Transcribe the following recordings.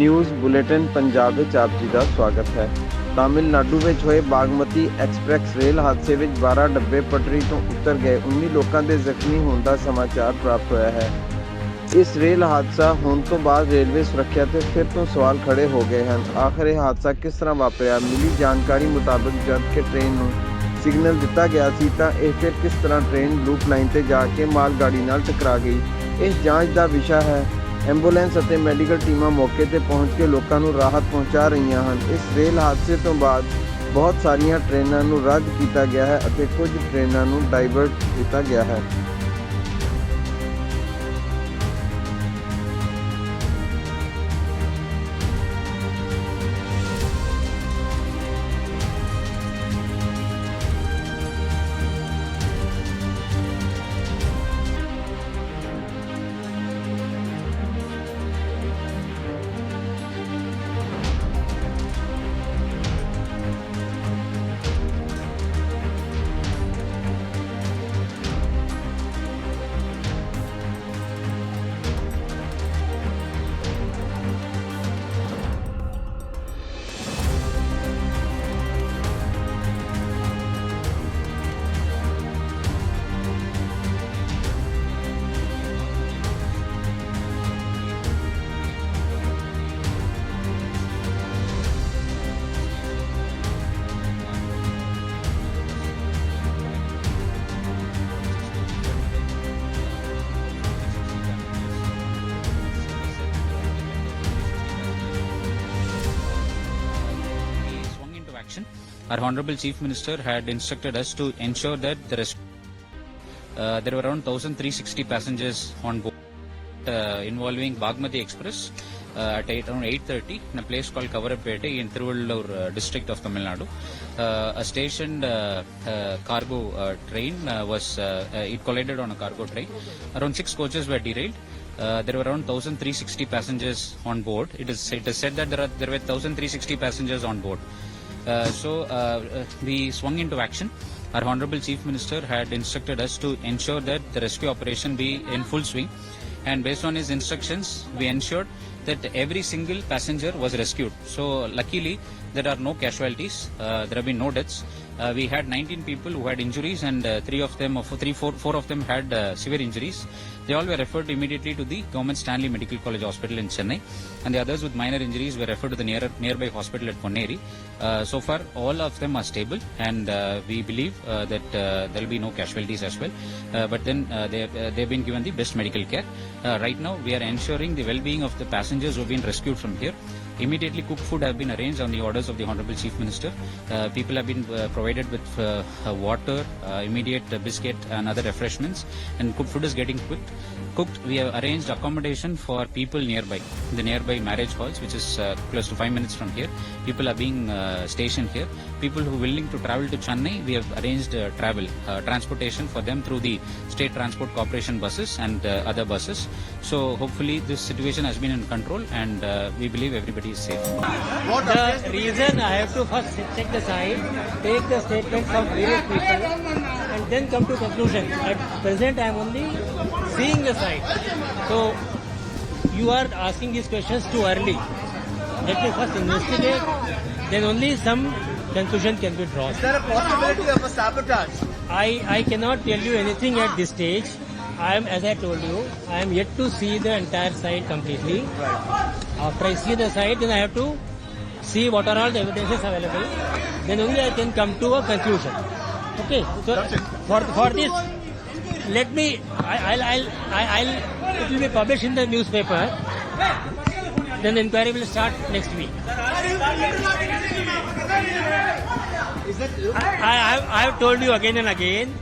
News bulletin Punjab विच आप जी का स्वागत है। तमिलनाडु में होए बागमती एक्सप्रैस रेल हादसे में 12 डब्बे पटरी तो उतर गए, 19 लोगों के जख्मी होने का समाचार प्राप्त होया है। इस रेल हादसा होने तो बाद रेलवे सुरक्षा से फिर तो सवाल खड़े हो गए हैं। आखिर यह हादसा किस तरह वापरिया? मिली जानकारी मुताबिक जब कि ट्रेन को सिग्नल दिता गया सी तो यह फिर किस तरह ट्रेन लूप लाइन से जाके माल गाड़ी नाल टकरा गई। इस जांच का विषय है। एंबूलेंस और मैडिकल टीमां मौके पर पहुँच के लोगों को राहत पहुँचा रही हैं। इस रेल हादसे तो बाद बहुत सारिया ट्रेनों को रद्द किया गया है और कुछ ट्रेनों को डाइवर्ट किया गया है। Our Honorable Chief Minister had instructed us to ensure that there were around 1,360 passengers on board involving Bagmati Express at around 8:30 in a place called Kavarapete in Thiruvallur district of Tamil Nadu. A stationed cargo train it collided on a cargo train. Around 6 coaches were derailed. There were around 1,360 passengers on board. It is said that there were 1,360 passengers on board. We swung into action. Our Honorable Chief Minister had instructed us to ensure that the rescue operation be in full swing, and based on his instructions we ensured that every single passenger was rescued. So luckily there are no casualties, there have been no deaths. We had 19 people who had injuries, and four of them had severe injuries. They all were referred immediately to the Government Stanley Medical College Hospital in Chennai, and the others with minor injuries were referred to the nearby hospital at Ponneri. So far all of them are stable, and we believe that there will be no casualties as well. But then they've been given the best medical care. Right now we are ensuring the well-being of the passengers who have been rescued from here. Immediately cooked food have been arranged on the orders of the Honorable Chief Minister. People have been provided with water, immediate biscuit and other refreshments, and cooked food is getting cooked. We have arranged accommodation for people nearby, the nearby marriage halls, which is close to 5 minutes from here. People are being stationed here. People who are willing to travel to Chennai, we have arranged transportation for them through the State Transport Corporation buses and other buses. So hopefully this situation has been in control, and we believe everybody is safe. The reason I have to first check the site, take the statements of various people, and then come to conclusion. At present I am only seeing the site. So you are asking these questions too early. Let me first investigate, then only some conclusion can be drawn. Is there a possibility of a sabotage? I cannot tell you anything at this stage. As I told you, I am yet to see the entire site completely. Right. After I see the site, then I have to see what are all the evidences available. Then only I can come to a conclusion. Okay. So for this, let me. It will be published in the newspaper. Then the inquiry will start next week. I have told you again and again.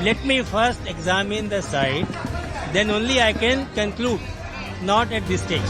Let me first examine the site. Then only I can conclude. Not at this stage.